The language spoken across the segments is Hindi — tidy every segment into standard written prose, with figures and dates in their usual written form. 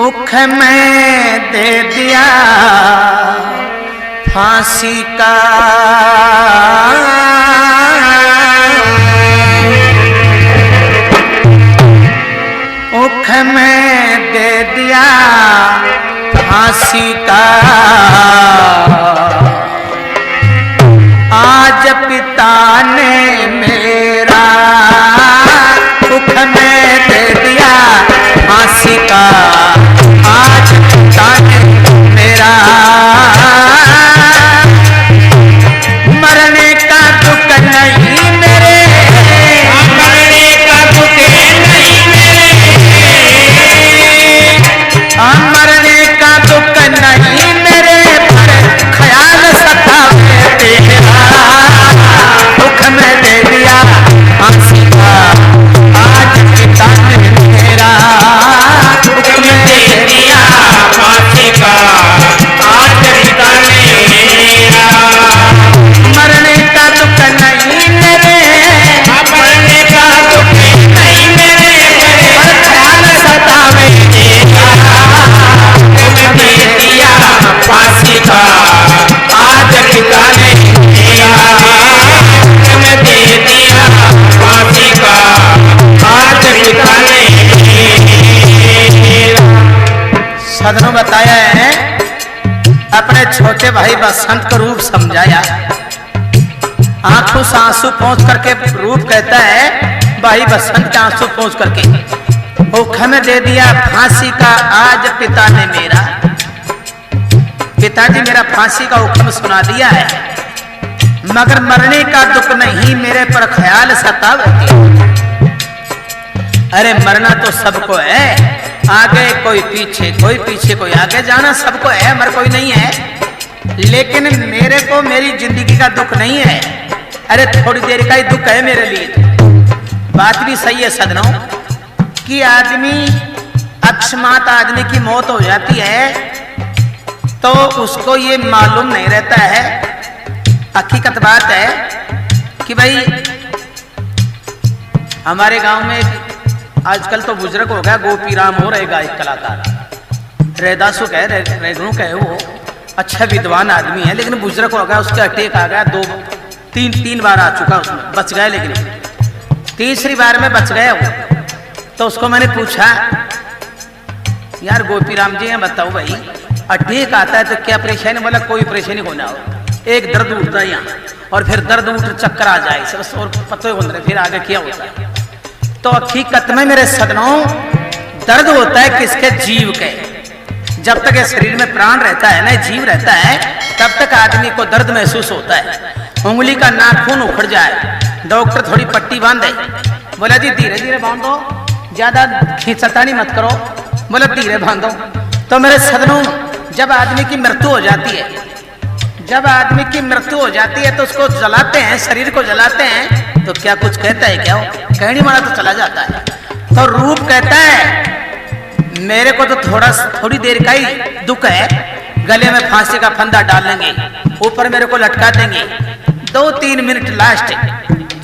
उख में दे दिया फांसी का, उख में दे दिया फांसी का। आज पिता ने मेरा उख में दे दिया फांसी का। आज पिता ने मेरा मरने का दुख नहीं मेरे, मरने का दुख नहीं मेरे, मरने का दुख नहीं मेरे, पर ख्याल सतावे तेरा। दुख में दे दिया फांसी का, आज पिता ने मेरा दुख में दे दिया फांसी का। आज पिता ने मेरा मरने का दुख नहीं मेरे, मरने का दुख नहीं मेरे, पर ख्याल सतावे तेरा। दुख में दे दिया फांसी का, आज पिता ने मेरा दुख में दे दिया फांसी का। आज पिता ने सदनों बताया है, अपने छोटे भाई बसंत का रूप समझाया। आंखों से आंसू पहुंच करके रूप कहता है भाई बसंत के आंसू पहुंच करके उख में दे दिया फांसी का। आज पिता ने मेरा, पिताजी मेरा फांसी का हुक्म सुना दिया है, मगर मरने का दुख नहीं मेरे पर ख्याल सतावे। अरे मरना तो सबको है, आगे कोई पीछे, कोई पीछे कोई आगे, जाना सबको है, मर कोई नहीं है, लेकिन मेरे को मेरी जिंदगी का दुख नहीं है। अरे थोड़ी देर का ही दुख है मेरे लिए। बात भी सही है सदनों कि आदमी अकस्मात आदमी की मौत हो जाती है तो उसको ये मालूम नहीं रहता है। हकीकत बात है कि भाई हमारे गांव में आजकल तो बुजुर्ग हो गया, गोपी राम हो रहे गायक कलाकार, रैदासु कहे, रेगणु कहे, वो अच्छा विद्वान आदमी है, लेकिन बुजुर्ग हो गया, उसके अटैक आ गया, तीन बार आ चुका, उसमें बच गए, लेकिन तीसरी बार में बच गए वो। तो उसको मैंने पूछा यार गोपी राम जी हैं, बताओ भाई अटैक आता है तो क्या परेशानी? बोला कोई परेशानी हो ना हो, एक दर्द उठता है यहाँ और फिर दर्द उठ चक्कर आ जाए बस, और पता ही होता है फिर आगे क्या होता है। तो हकीकत में मेरे सदनों दर्द होता है किसके? जीव के। जब तक ये शरीर में प्राण रहता है ना, जीव रहता है, तब तक आदमी को दर्द महसूस होता है। उंगली का नाखून उखड़ जाए, डॉक्टर थोड़ी पट्टी बांधे, बोला जी धीरे धीरे बांधो, ज्यादा खींचतानी मत करो, बोला धीरे बांधो। तो मेरे सदनों जब आदमी की मृत्यु हो जाती है, जब आदमी की मृत्यु हो जाती है तो उसको जलाते हैं, शरीर को जलाते हैं, तो क्या कुछ कहता है क्या? कहनी मारा तो चला जाता है। तो रूप कहता है मेरे को तो थोड़ी देर का ही दुख है, गले में फांसी का फंदा डालेंगे, ऊपर मेरे को लटका देंगे, 2-3 मिनट लास्ट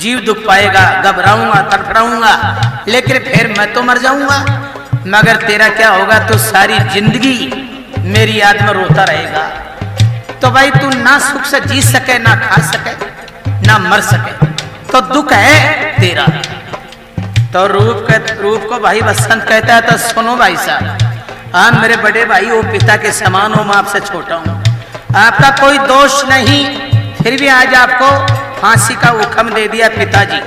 जीव दुख पाएगा, घबराऊंगा, तड़फड़ाऊंगा, लेकिन फिर मैं तो मर जाऊंगा। मगर तेरा क्या होगा? तो सारी जिंदगी मेरी याद में रोता रहेगा। तो भाई तू ना सुख से जी सके, ना खा सके, ना मर सके, तो दुख है तेरा। तो रूप को भाई बसंत कहता है। तो सुनो भाई साहब, आप मेरे बड़े भाई हो, पिता के समान हो, मैं आपसे छोटा हूं, आपका कोई दोष नहीं, फिर भी आज आपको फांसी का हुक्म दे दिया पिताजी।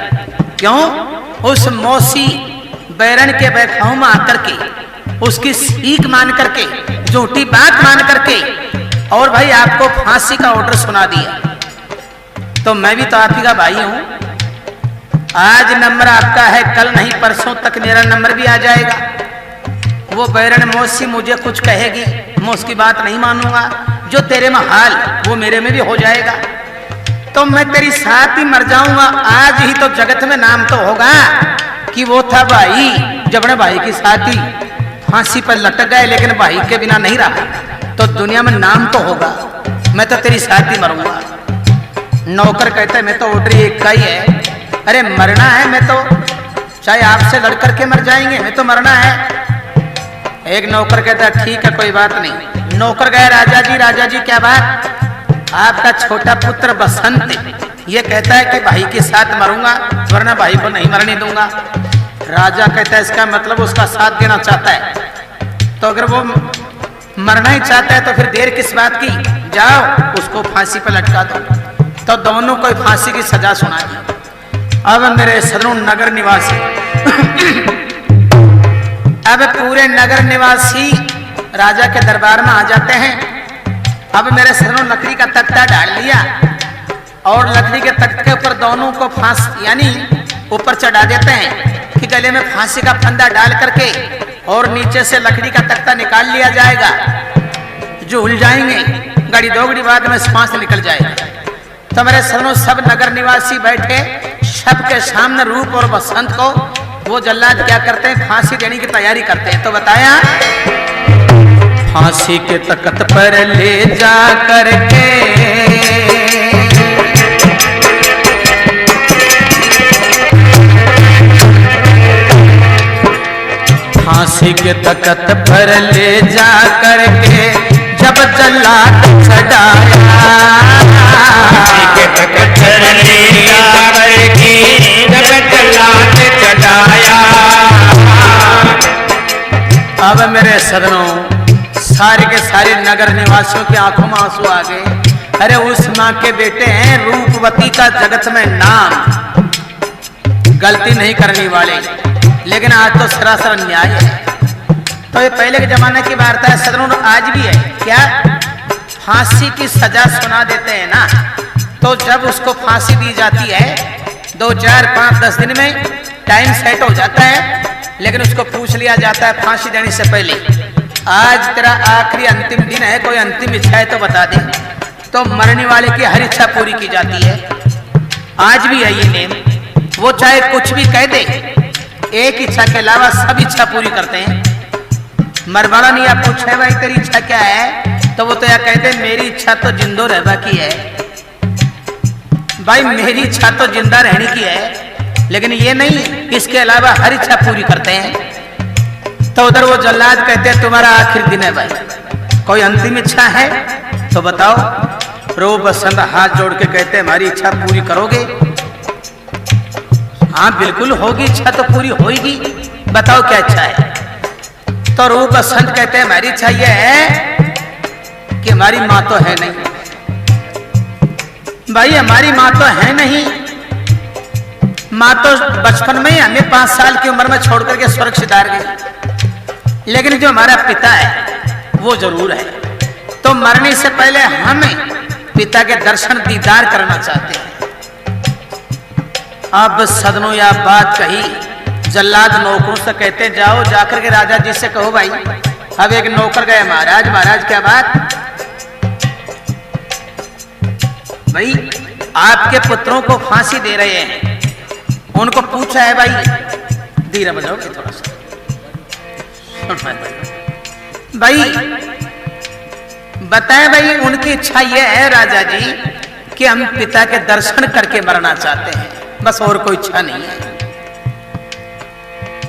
क्यों? उस मौसी बैरन के बैठाऊ में आकर के, उसकी सीख मान करके, झूठी बात मान करके, और भाई आपको फांसी का ऑर्डर सुना दिया। तो मैं भी तो आप ही का भाई हूं, आज नंबर आपका है, कल नहीं परसों तक मेरा नंबर भी आ जाएगा। वो बैरन मौसी मुझे कुछ कहेगी, मैं उसकी बात नहीं मानूंगा, जो तेरे में हाल वो मेरे में भी हो जाएगा। तो मैं तेरी साथ ही मर जाऊंगा। आज ही तो जगत में नाम तो होगा कि वो था भाई, जब अपने भाई की साथी फांसी पर लटक गए, लेकिन भाई के बिना नहीं रहा, तो दुनिया में नाम तो होगा। मैं तो तेरी साथ ही मरूंगा। नौकर कहता है मैं तो ऑर्डर एक का ही है। अरे मरना है, मैं तो चाहे आपसे लड़ करके मर जाएंगे, मैं तो मरना है। एक नौकर कहता ठीक है कोई बात नहीं। नौकर गया राजा जी क्या बात? आपका छोटा पुत्र बसंत ये कहता है कि भाई के साथ मरूंगा वरना भाई को नहीं मरने दूंगा। राजा कहता है इसका मतलब उसका साथ देना चाहता है, तो अगर वो मरना ही चाहता है तो फिर देर किस बात की, जाओ उसको फांसी पर लटका दो। तो दोनों को फांसी की सजा सुना दी। अब मेरे सदनों नगर निवासी अब पूरे नगर निवासी राजा के दरबार में आ जाते हैं। अब मेरे सदनों लकड़ी का तख्ता डाल लिया और लकड़ी के तख्ते के ऊपर दोनों को फांस यानी ऊपर चढ़ा देते हैं कि गले में फांसी का फंदा डाल करके और नीचे से लकड़ी का तख्ता निकाल लिया जाएगा। जो उल जाएंगे गाड़ी दोगड़ी बाद में सांस निकल जाएगा। तो मेरे सदनों सब नगर निवासी बैठे सबके सामने रूप और बसंत को वो जल्लाद क्या करते हैं, फांसी देने की तैयारी करते हैं। तो बताया फांसी के तख्त पर ले जा करके फांसी के तख्त पर ले जा करके जब जल्लाद चढ़ाया, फांसी के तख्त पर ले जा करके जब जल्लाद चढ़ाया। अब मेरे सदनों सारे के सारे नगर निवासियों की आंखों में आंसू आ गए। अरे उस माँ के बेटे हैं रूपवती का जगत में नाम, गलती नहीं करने वाले, लेकिन आज तो सरासर अन्याय है। तो ये पहले के जमाने की वार्ता है सदनों, आज भी है क्या? फांसी की सजा सुना देते हैं ना, तो जब उसको फांसी दी जाती है 2, 4, 5, 10 दिन में टाइम सेट हो जाता है, लेकिन उसको पूछ लिया जाता है फांसी देने से पहले आज तेरा आखिरी अंतिम दिन है, कोई अंतिम इच्छा है तो बता दे। तो मरने वाले की हर इच्छा पूरी की जाती है। आज भी है ये नेम। वो चाहे कुछ भी कह दे, एक इच्छा के अलावा सब इच्छा पूरी करते हैं। मरवाड़ा नहीं आप पूछे भाई तेरी इच्छा क्या है, तो वो तो यह कहते मेरी इच्छा तो जिंदो रहने की है। भाई मेरी इच्छा तो जिंदा रहने की है, लेकिन ये नहीं इसके अलावा हर इच्छा पूरी करते हैं। तो उधर वो जल्लाद कहते हैं तुम्हारा आखिरी दिन है भाई, कोई अंतिम इच्छा है तो बताओ। रो बसंत हाथ जोड़ के कहते हैं हमारी इच्छा पूरी करोगे? हाँ बिल्कुल होगी, इच्छा तो पूरी होगी, बताओ क्या इच्छा है। तो रो बसंत कहते हैं हमारी इच्छा यह है कि हमारी माँ तो है नहीं। भाई हमारी माँ तो है नहीं, माँ तो बचपन में ही हमें 5 साल की उम्र में छोड़ करके स्वर्ग सिधार गई, लेकिन जो हमारा पिता है वो जरूर है। तो मरने से पहले हम पिता के दर्शन दीदार करना चाहते हैं। अब सदनों या बात कही, जल्लाद नौकरों से कहते जाओ जाकर के राजा जी से कहो भाई। अब एक नौकर गए महाराज क्या बात? भाई आपके पुत्रों को फांसी दे रहे हैं, उनको पूछा है भाई, धीरे बजाओगे थोड़ा सा भाई, बताएं भाई उनकी इच्छा यह है राजा जी कि हम पिता के दर्शन करके मरना चाहते हैं, बस और कोई इच्छा नहीं है।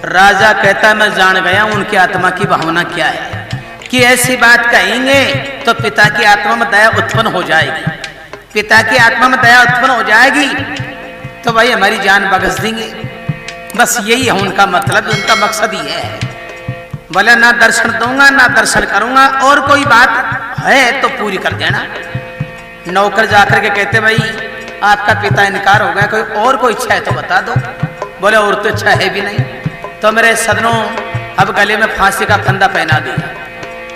राजा कहता मैं जान गया उनकी आत्मा की भावना क्या है कि ऐसी बात कहेंगे तो पिता की आत्मा में दया उत्पन्न हो जाएगी। पिता की आत्मा में दया उत्पन्न हो जाएगी तो भाई हमारी जान बख्श देंगे। बस यही है उनका मतलब, उनका मकसद ही है। बोले ना दर्शन दूंगा ना दर्शन करूंगा, और कोई बात है तो पूरी कर देना। नौकर जाकर के कहते भाई आपका पिता इनकार हो गया, कोई इच्छा है तो बता दो। बोले और तो इच्छा है भी नहीं। तो मेरे सदनों अब गले में फांसी का फंदा पहना दिया,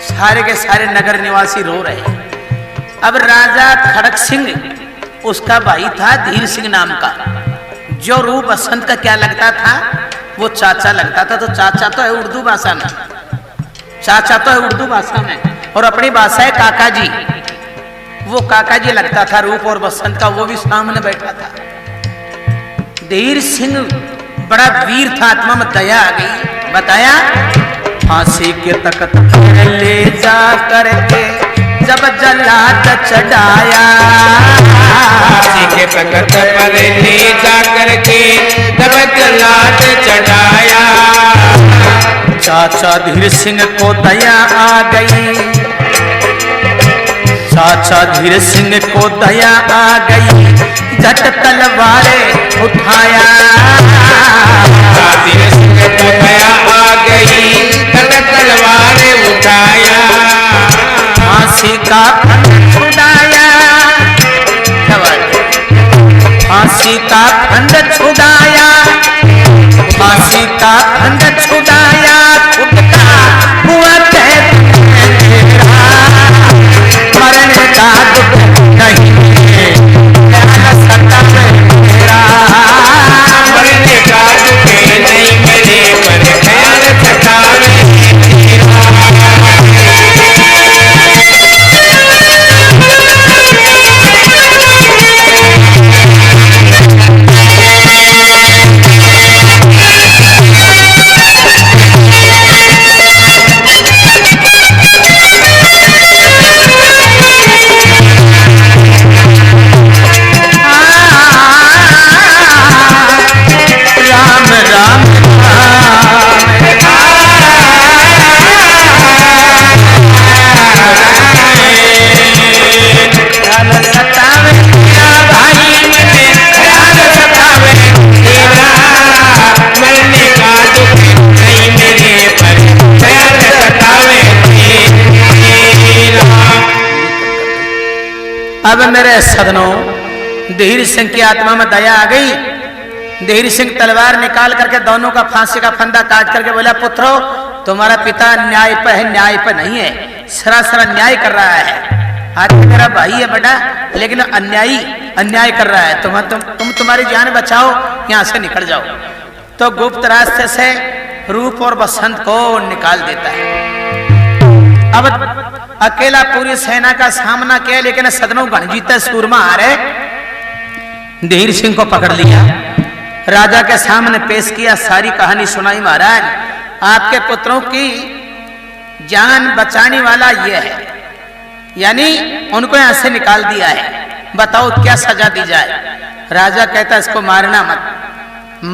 सारे के सारे नगर निवासी रो रहे। अब राजा खड़क सिंह उसका भाई था धीर सिंह नाम का, जो रूप बसंत का क्या लगता था, वो चाचा लगता था। तो चाचा तो है उर्दू भाषा में, चाचा तो है उर्दू भाषा में, और अपनी भाषा है काका जी। वो काका जी लगता था रूप और बसंत का, वो भी सामने बैठा था। धीर सिंह बड़ा वीर था, आत्मा में दया आ गई। बताया फांसी के तख्त पर ले जा करके जब जल्लाद चढ़ाया, फांसी के तख्त पर ले जा करके जब जल्लाद चढ़ाया। चाचा धीर सिंह को दया आ गई, चाचा धीर सिंह को दया आ गई, झट तलवारे उठाया। धीर सिंह को दया आ गई, झट तलवारे उठाया। फांसी का फंद छुड़ाया, फांसी का फंद छुड़ाया, फांसी का फंद छुड़ाया, खुद का हुआ कैद मेरा, मरने का दुख नहीं ख्याल सतावे मेरा, मरने का दुख नहीं मेरे पर ख्याल सतावे मेरा। अब मेरे सदनों, धीर सिंह की आत्मा में दया आ गई। धीर सिंह तलवार निकाल करके दोनों का फांसी का फंदा काट करके बोला, पुत्रो तुम्हारा पिता न्याय पर है, न्याय पर नहीं है, सरासर अन्याय कर रहा है। आज मेरा भाई है बेटा, लेकिन अन्याय कर रहा है। तुम तुम्हारी जान बचाओ, यहाँ से निकल जाओ। तो गुप्त रास्ते से रूप और बसंत को निकाल देता है। अब अकेला पूरी सेना का सामना किया, लेकिन सदनों गणजीत सूरमा आ रहे। धीर सिंह को पकड़ लिया, राजा के सामने पेश किया, सारी कहानी सुनाई। महाराज, आपके पुत्रों की जान बचाने वाला ये है, यानी उनको यहां से निकाल दिया है, बताओ क्या सजा दी जाए। राजा कहता है इसको मारना मत,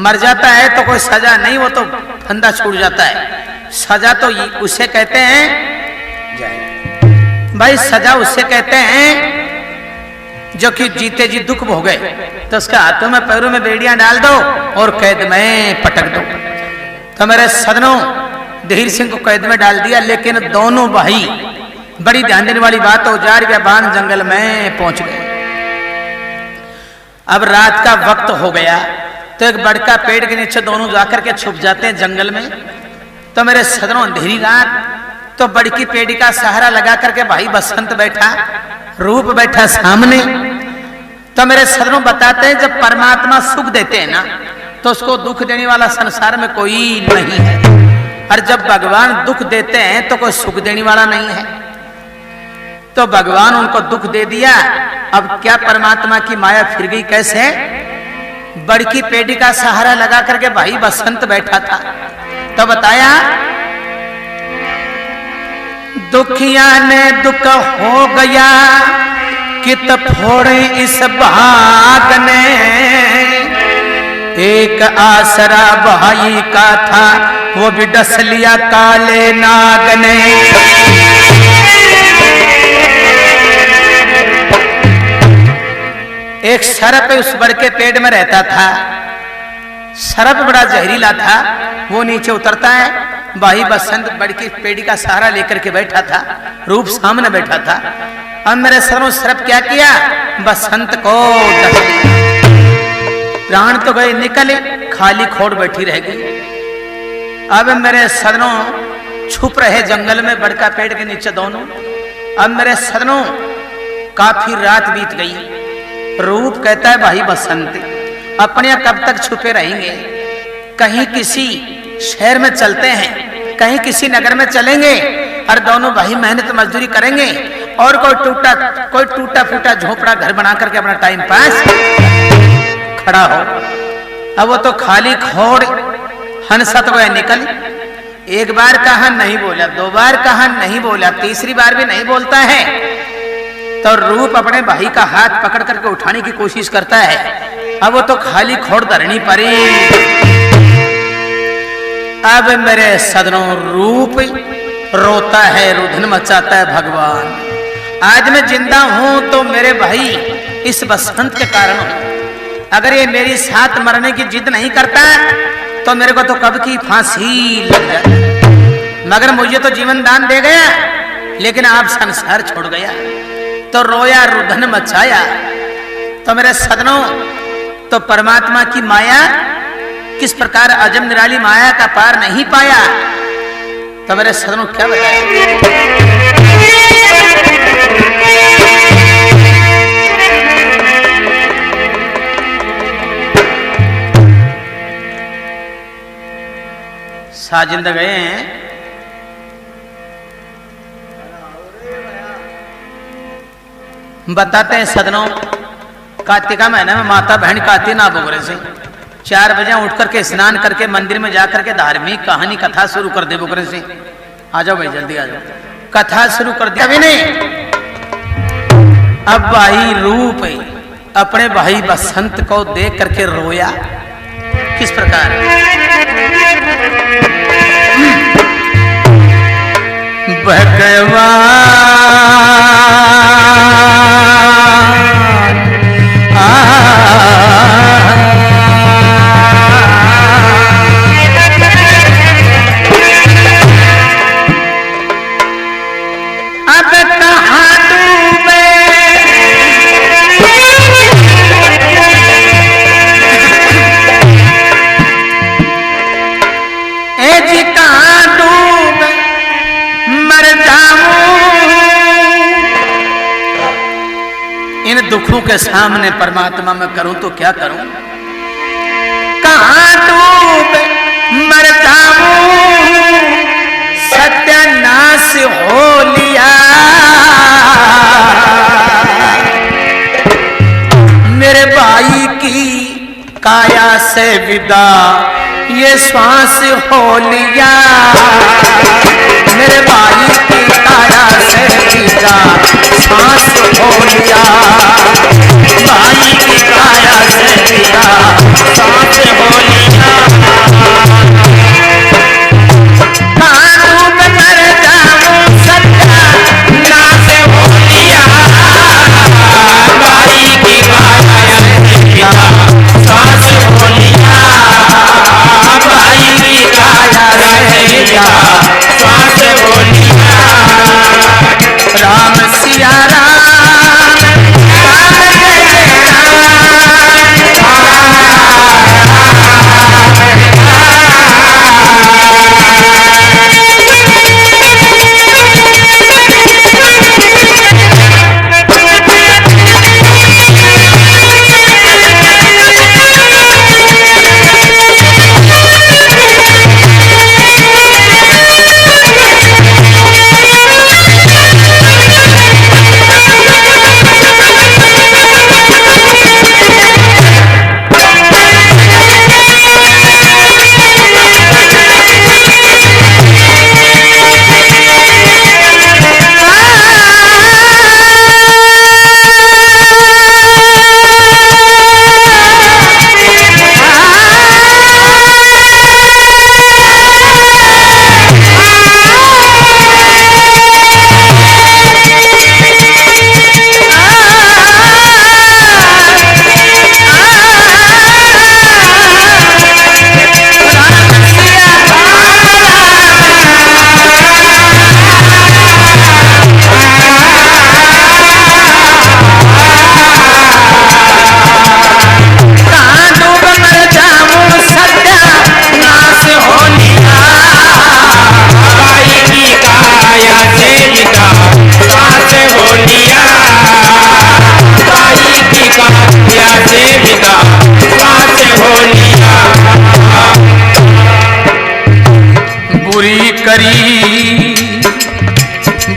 मर जाता है तो कोई सजा नहीं, वो तो फंदा छूट जाता है। सजा तो उसे कहते हैं भाई, सजा उससे कहते हैं जो कि जीते जी दुख भोगे, तो उसके हाथों में पैरों में बेड़ियां डाल दो और कैद में पटक दो। तो मेरे सदनों, धीर सिंह को कैद में डाल दिया, लेकिन दोनों भाई, बड़ी ध्यान देने वाली बात, औजार व्याबान जंगल में पहुंच गए। अब रात का वक्त हो गया, तो एक बड़का पेड़ के नीचे दोनों जाकर के छुप जाते हैं जंगल में। तो मेरे सदनों, अंधेरी रात, तो बड़की पेड़ी का सहारा लगा करके भाई बसंत बैठा, रूप बैठा सामने। तो मेरे सदनों बताते हैं, जब परमात्मा सुख देते हैं ना, तो उसको दुख देने वाला संसार में कोई नहीं है, और जब भगवान दुख देते हैं तो कोई सुख देने वाला नहीं है। तो भगवान उनको दुख दे दिया। अब क्या परमात्मा की माया फिर गई कैसे? बड़की पेड़ी का सहारा लगा करके भाई बसंत बैठा था, तो बताया दुखिया ने दुख हो गया, कित फोड़े इस भाग ने, एक आसरा भाई का था, वो भी डस लिया काले नाग ने। एक सर्प उस बड़ के पेड़ में रहता था, सर्प बड़ा जहरीला था, वो नीचे उतरता है। भाई बसंत बड़ की पेड़ी का सहारा लेकर के बैठा था, रूप सामने बैठा था। अब मेरे सरों सर्प क्या किया? बसंत को डस लिया। प्राण तो गए निकले, खाली खोड़ बैठी रह गई। अब मेरे सदनों छुप रहे जंगल में बड़का पेड़ के नीचे दोनों। अब मेरे सदनों काफी रात बीत गई। रूप कहता है भाई बसंत, अपने कब तक छुपे रहेंगे? कहीं किसी शहर में चलते हैं, कहीं किसी नगर में चलेंगे और दोनों भाई मेहनत मजदूरी करेंगे और कोई टूटा फूटा झोपड़ा घर बना करके अपना टाइम पास खड़ा हो। अब वो तो खाली खोड़ हंसत हुए निकल। एक बार कहा नहीं बोला, दो बार कहा नहीं बोला, तीसरी बार भी नहीं बोलता है। तो रूप अपने भाई का हाथ पकड़ करके उठाने की कोशिश करता है। अब वो तो खाली खोड़ धरनी पड़ी। अब मेरे सदनों रूप रोता है, रुधन मचाता है भगवान। आज मैं जिंदा हूं तो मेरे भाई इस बसंत के कारण हूं। अगर ये मेरी साथ मरने की जिद नहीं करता तो मेरे को तो कब की फांसी लग जाती। मगर मुझे तो जीवन दान दे गया, लेकिन आप संसार छोड़ गया तो रोया, रुधन मचाया। तो मेरे सदनों, तो परमात्मा की माया किस प्रकार अजम निराली माया का पार नहीं पाया। तो मेरे सदनों क्या बताया। साजिंदा गए हैं, बताते हैं सदनों, कार्तिका महीने में माता बहन काती ना बोगरे से 4 बजे उठ करके स्नान करके मंदिर में जाकर के धार्मिक कहानी कथा शुरू कर दे बोगरे से। आ जाओ भाई, जल्दी आ जाओ, कथा शुरू कर दी। अभी नहीं, अब भाई रूप अपने भाई बसंत को देख करके रोया। किस प्रकार, भगवान अब कहाँ डूबे, ए जी कहाँ डूबे मर जाऊं। इन दुखों के सामने परमात्मा मैं करूं तो क्या करूं। कहाँ डूबे मर जाऊं, सत्यानाश हो लिया। मेरे भाई की काया से विदा ये श्वास हो लिया। मेरे भाई की काया से विदा श्वास हो लिया। भाई की काया से विदा श्वास हो लिया। कानून कर जाऊं सत्यानाश हो लिया। भाई की काया से विदा श्वास हो लिया। भाई की काया से विदा श्वास हो लिया। राम सिया राम, राम जय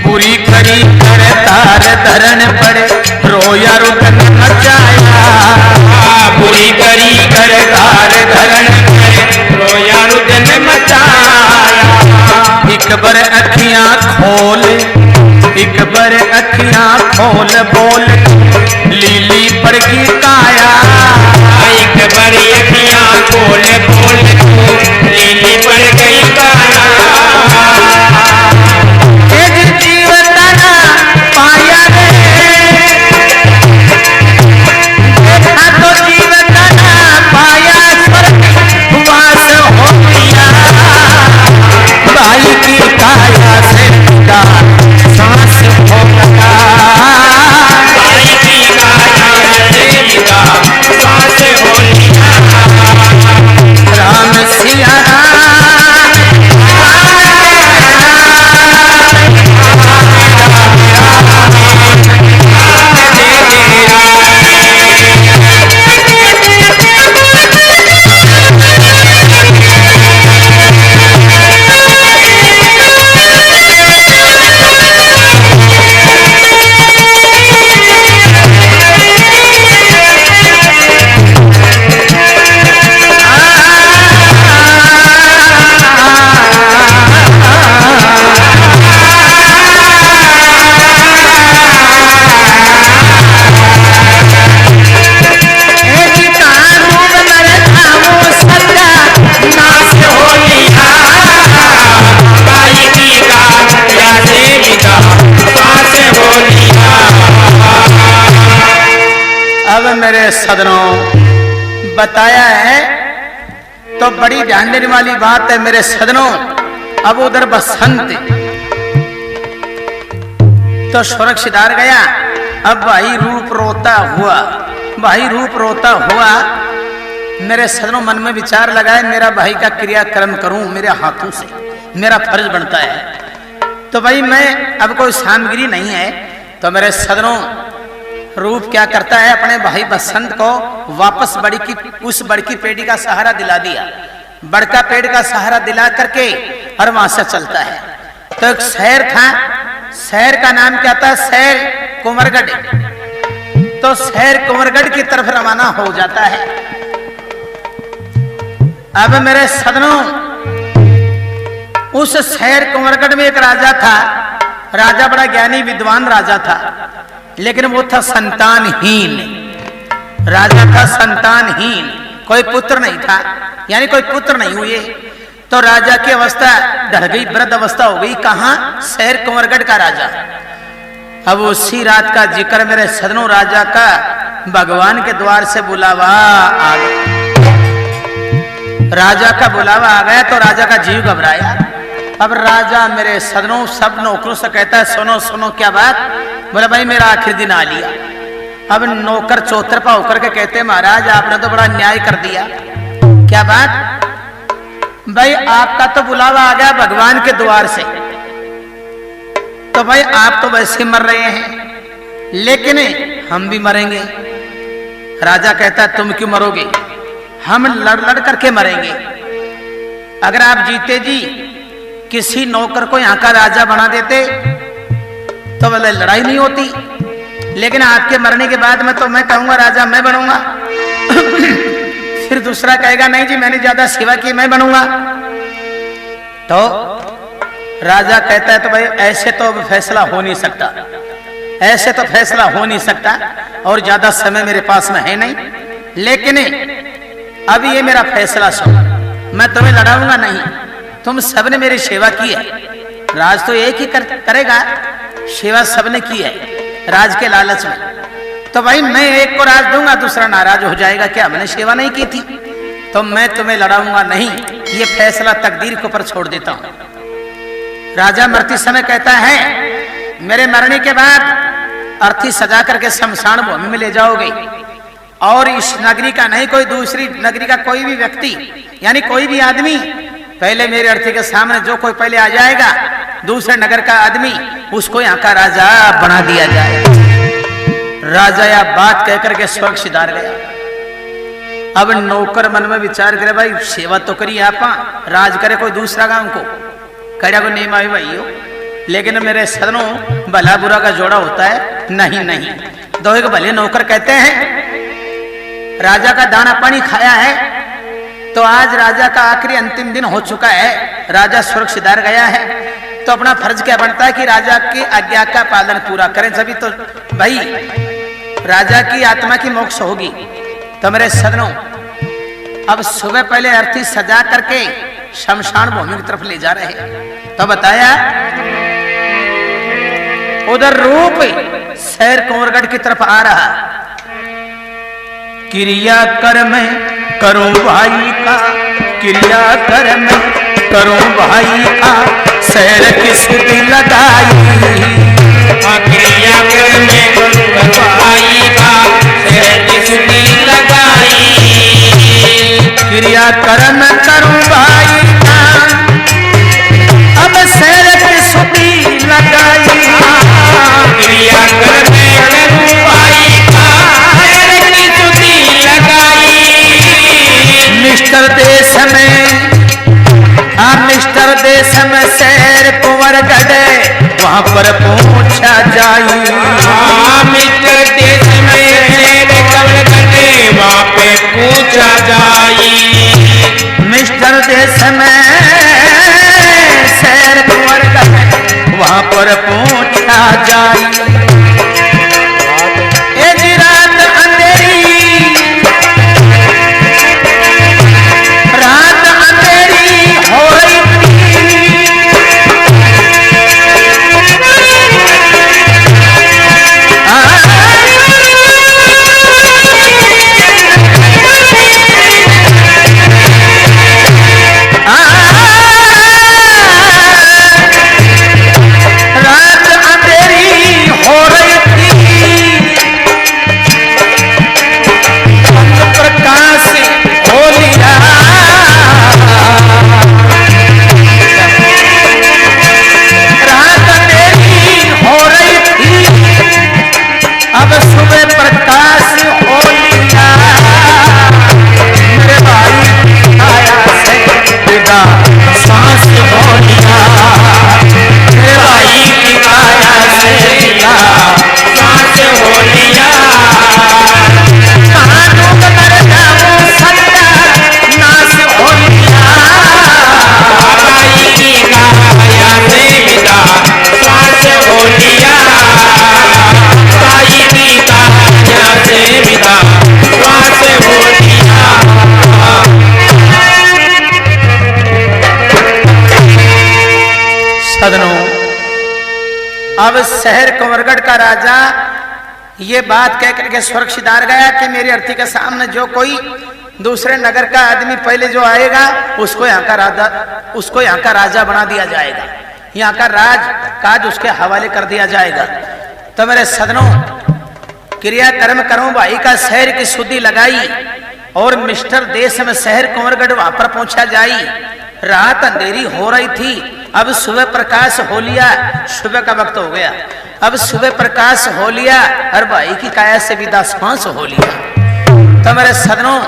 बुरी करी कर तार धरण पड़े, रोया रुदन मचाया। बुरी करी कर तार धरण पड़े, रोया रुदन मचाया। एक बार अखियां खोल, एक बार अखियां खोल बोल, लीली पड़ गई काया। एक बार अखियां खोल बोल, लीली पड़ गई मेरे सदनों बताया है तो बड़ी ध्यान देने वाली बात है मेरे सदनों। अब उधर बसंत तो सुरक्षिदार गया। अब भाई रूप रोता हुआ, भाई रूप रोता हुआ मेरे सदनों मन में विचार लगाए, मेरा भाई का क्रियाक्रम करूं मेरे हाथों से, मेरा फर्ज बनता है। तो भाई मैं अब कोई सामग्री नहीं है, तो मेरे सदनों रूप क्या करता है, अपने भाई बसंत को वापस उस बड़की पेड़ी का सहारा दिला दिया। बड़का पेड़ का सहारा दिला करके और वहां से चलता है। तो एक शहर था, शहर का नाम क्या था, शहर कुंवरगढ़। तो शहर कुंवरगढ़ की तरफ रवाना हो जाता है। अब मेरे सदनों उस शहर कुंवरगढ़ में एक राजा था। राजा बड़ा ज्ञानी विद्वान राजा था, लेकिन वो था संतानहीन। राजा था संतानहीन, कोई पुत्र नहीं था, यानी कोई पुत्र नहीं हुए। तो राजा की अवस्था ढल गई, वृद्ध अवस्था हो गई। कहां, शहर कुंवरगढ़ का राजा। अब उसी रात का जिक्र मेरे सदनों राजा का भगवान के द्वार से बुलावा आ गया। राजा का बुलावा आ गया तो राजा का जीव घबराया। अब राजा मेरे सदनों सब नौकरों से कहता है, सुनो सुनो क्या बात। बोला भाई मेरा आखिरी दिन आ लिया। अब नौकर चौतरफा होकर के कहते, महाराज आपने तो बड़ा न्याय कर दिया। क्या बात भाई, आपका तो बुलावा आ गया भगवान के द्वार से, तो भाई आप तो वैसे मर रहे हैं, लेकिन हम भी मरेंगे। राजा कहता है तुम क्यों मरोगे, हम लड़ लड़ करके मरेंगे। अगर आप जीते जी किसी नौकर को यहाँ का राजा बना देते तो बोले लड़ाई नहीं होती, लेकिन आपके मरने के बाद में तो मैं कहूंगा राजा मैं बनूंगा। फिर दूसरा कहेगा नहीं जी मैंने ज्यादा सेवा की मैं बनूंगा। तो राजा कहता है तो भाई ऐसे तो फैसला हो नहीं सकता, ऐसे तो फैसला हो नहीं सकता, और ज्यादा समय मेरे पास में है नहीं, लेकिन अब ये मेरा फैसला सुनो, मैं तुम्हें लड़ाऊंगा नहीं। तुम सबने मेरी सेवा की है, राज तो एक ही करेगा, सेवा सबने की है राज के लालच में। तो भाई मैं एक को राज दूंगा, दूसरा नाराज हो जाएगा, क्या मैंने सेवा नहीं की थी, तो मैं तुम्हें लड़ाऊंगा नहीं, ये फैसला तकदीर के ऊपर छोड़ देता हूं। राजा मरते समय कहता है मेरे मरने के बाद अर्थी सजा करके शमशान भूमि में ले जाओगे, और इस नगरी का नहीं कोई दूसरी नगरी का कोई भी व्यक्ति यानी कोई भी आदमी पहले मेरे अर्थी के सामने जो कोई पहले आ जाएगा दूसरे नगर का आदमी उसको यहाँ का राजा बना दिया जाए। राजा यह बात कहकर के स्वर्ग सिधार गया। अब नौकर मन में विचार करे भाई सेवा तो करी आप, राज करे कोई दूसरा गांव को कड़ा को नहीं माई भाई हो, लेकिन मेरे सदनों भला बुरा का जोड़ा होता है, नहीं नहीं दोहे को भले नौकर कहते हैं। राजा का दाना पानी खाया है तो आज राजा का आखिरी अंतिम दिन हो चुका है, राजा स्वर्ग सिधार गया है, तो अपना फर्ज क्या बनता है कि राजा की आज्ञा का पालन पूरा करें, सभी तो भाई राजा की आत्मा की मोक्ष होगी। तो मेरे सदनों अब सुबह पहले अर्थी सजा करके शमशान भूमि की तरफ ले जा रहे हैं। तो बताया उधर रूप शहर कुंवरगढ़ की तरफ आ रहा, क्रिया कर्म करो भाई का, क्रिया कर्म करो भाई का, शहर की सुधि लगाई, क्रिया कर्म करो भाई का, शहर की सुधि लगाई, क्रिया कर्म करो भाई का, अब शहर की सुधि लगाई, क्रिया कर्म करो भाई का, शहर की सुधि लगाई, मिस्टर देश में मिस्टर देश में शहर कुंवरगढ़ वहां पर पहुंचा जाई, मिस्टर देश में शहर कुंवरगढ़ वहां पे पूछा जाई, मिस्टर देश में शहर कुंवरगढ़ वहां पर पहुंचा जाई। सदनों, अब शहर कुंवरगढ़ का राजा ये बात कह करके स्वर्ग सिधार गया कि मेरी अर्थी के सामने जो कोई दूसरे नगर का आदमी पहले जो आएगा उसको यहाँ का राजा बना दिया जाएगा, यहाँ का राज काज उसके हवाले कर दिया जाएगा। तो मेरे सदनों, क्रियाकर्म करूं भाई का शहर की शुद्धि लगाई और मिस्टर देश में शहर कुंवरगढ़ वहां पर पहुंचा जाई। रात अंधेरी हो रही थी, अब सुबह प्रकाश हो लिया, सुबह का वक्त हो गया। अब सुबह प्रकाश हो लिया और भाई की काया से विदा श्वास हो लिया। तो मेरे सदनों,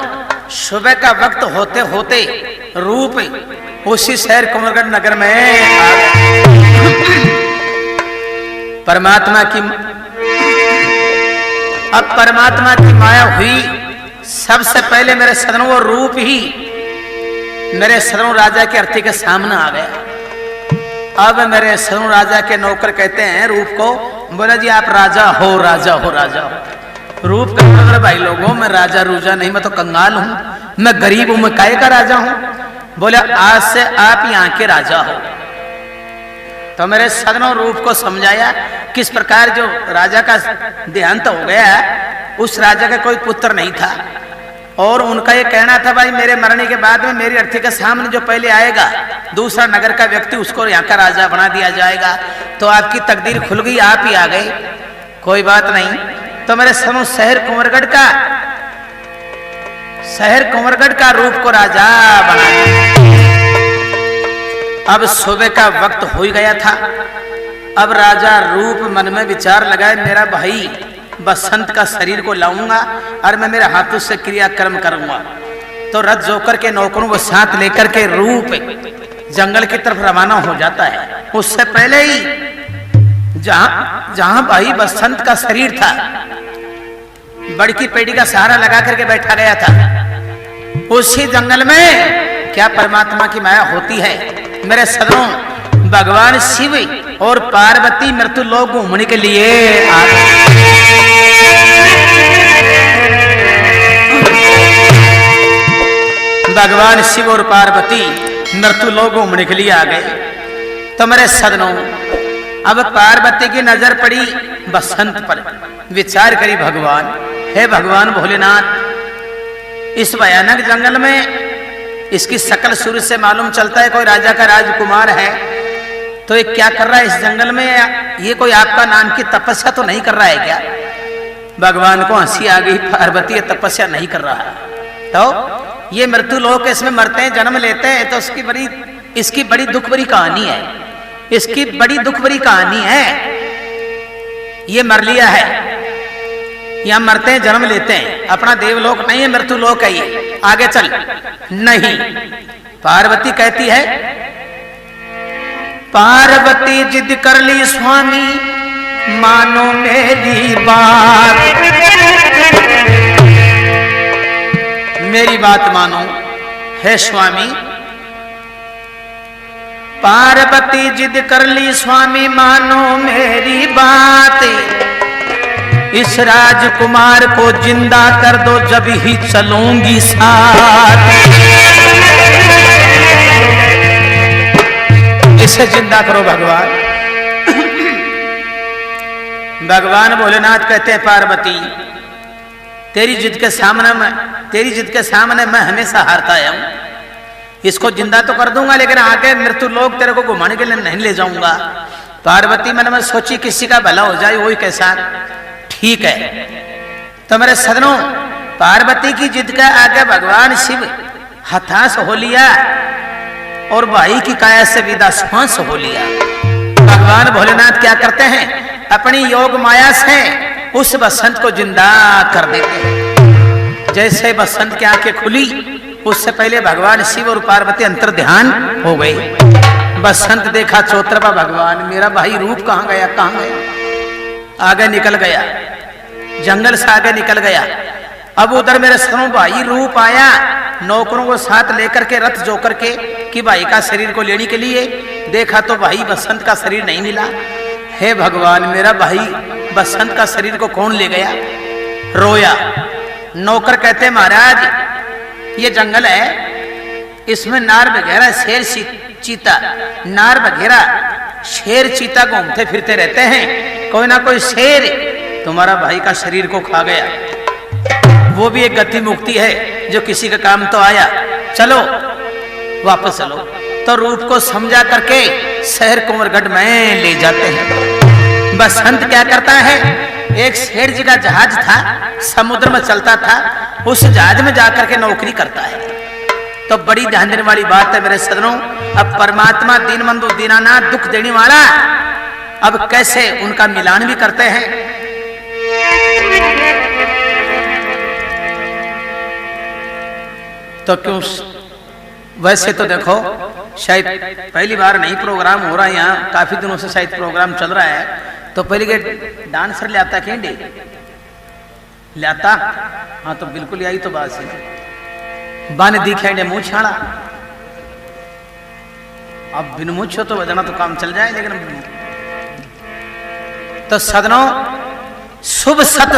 सुबह का वक्त होते होते रूप उसी शहर कुंवरगढ़ नगर में परमात्मा की, अब परमात्मा की माया हुई। सबसे पहले मेरे सदनों वो रूप ही मेरे सदनों राजा के अर्थी के सामने आ गया। अब मेरे सदनों राजा के नौकर कहते हैं रूप को, बोला जी आप राजा हो, राजा हो, राजा हो। रूप कहते भाई लोगों, मैं राजा रूजा नहीं, मैं तो कंगाल हूं, मैं गरीब हूं, मैं काहे का राजा हूं। बोले आज से आप यहाँ के राजा हो। तो मेरे सदनों रूप को समझाया किस प्रकार जो राजा का देहांत हो गया, उस राजा का कोई पुत्र नहीं था और उनका ये कहना था भाई मेरे मरने के बाद में मेरी अर्थी के सामने जो पहले आएगा दूसरा नगर का व्यक्ति, उसको यहाँ का राजा बना दिया जाएगा। तो आपकी तकदीर खुल गई, आप ही आ गए, कोई बात नहीं। तो मेरे समूह शहर कुंवरगढ़ का रूप को राजा बना दिया। अब सुबह का वक्त हो ही गया था। अब राजा रूप मन में विचार लगाए, मेरा भाई बसंत का शरीर को लाऊंगा और मैं मेरे हाथों से क्रियाकर्म करूंगा। तो रथ जोकर के नौकरों को साथ लेकर के रूप जंगल की तरफ रवाना हो जाता है। उससे पहले ही जहां भाई बसंत का शरीर था, बड़की पेड़ी का सहारा लगा करके बैठा गया था, उसी जंगल में क्या परमात्मा की माया होती है। मेरे सदनों, भगवान शिव और पार्वती मृत्यु लोक घूमने के लिए आ गए। भगवान शिव और पार्वती मृत्यु लोक घूमने के लिए आ गए। तो मेरे सदनों, अब पार्वती की नजर पड़ी बसंत पर। विचार करी भगवान, हे भगवान भोलेनाथ, इस भयानक जंगल में इसकी शकल सूर्य से मालूम चलता है कोई राजा का राजकुमार है, तो ये क्या कर रहा है इस जंगल में? ये कोई आपका नाम की तपस्या तो नहीं कर रहा है क्या? भगवान को हंसी आ गई, पार्वती ये तपस्या नहीं कर रहा है, तो ये मृत्यु लोक इसमें मरते हैं, जन्म लेते हैं, तो इसकी बड़ी दुख भरी कहानी है, इसकी बड़ी दुख भरी कहानी है। ये मर लिया है, यहां मरते हैं, जन्म लेते हैं, अपना देवलोक नहीं है, मृत्यु लोक है ये, आगे चल। नहीं, पार्वती कहती है, पार्वती जिद कर ली स्वामी मानो मेरी बात, मेरी बात मानो हे स्वामी। पार्वती जिद कर ली स्वामी मानो मेरी बात, इस राजकुमार को जिंदा कर दो जब ही चलूंगी साथ, इसे जिंदा करो भगवान। भगवान भोलेनाथ कहते हैं, पार्वती तेरी जिद के सामने मैं हमेशा हारता आया हूं, इसको जिंदा तो कर दूंगा लेकिन आगे मृत्यु लोक तेरे को घुमाने के लिए नहीं ले जाऊंगा। पार्वती मन में सोची किसी का भला हो जाए वही कैसा, ठीक है। तो मेरे सदनों, पार्वती की जिद का आगे भगवान शिव हताश हो लिया और भाई की काया से विदा श्वास हो लिया। भगवान भोलेनाथ क्या करते हैं, अपनी योग माया से उस बसंत को जिंदा कर देते हैं। जैसे बसंत की आंखें खुली, उससे पहले भगवान शिव और पार्वती अंतर ध्यान हो गए। बसंत देखा चौतरफा, भगवान मेरा भाई रूप कहां गया, कहां गया? आगे निकल गया, जंगल से आगे निकल गया। अब उधर मेरे सनों भाई रूप आया, नौकरों को साथ लेकर के रथ जो करके कि भाई का शरीर को लेने के लिए देखा तो भाई बसंत का शरीर नहीं मिला। हे भगवान, मेरा भाई बसंत का शरीर को कौन ले गया? रोया। नौकर कहते महाराज ये जंगल है, इसमें नार वगैरह, शेर चीता, नार वगैरह शेर चीता घूमते फिरते रहते हैं, कोई ना कोई शेर तुम्हारा भाई का शरीर को खा गया, वो भी एक गति मुक्ति है जो किसी का काम तो आया, चलो वापस चलो। तो रूप को समझा करके शहर कुंवरगढ़ में ले जाते हैं। बसंत क्या करता है, एक सेठ जी का जहाज था, समुद्र में चलता था, उस जहाज में जाकर के नौकरी करता है। तो बड़ी ध्यान देने वाली बात है मेरे सदनों, अब परमात्मा दीनबंधु दीनानाथ दुख देने वाला, अब कैसे उनका मिलान भी करते हैं। तो क्यों, वैसे तो देखो शायद पहली बार नहीं प्रोग्राम हो रहा है यहाँ, काफी दिनों से शायद प्रोग्राम चल रहा है, तो पहले के डांसर लाता क्या लाता, हाँ तो बिल्कुल यही तो बात है, बन दिखे मुंह छाड़ा, अब बिन मुँह तो बजना तो काम चल जाए। लेकिन तो सदनों शुभ सत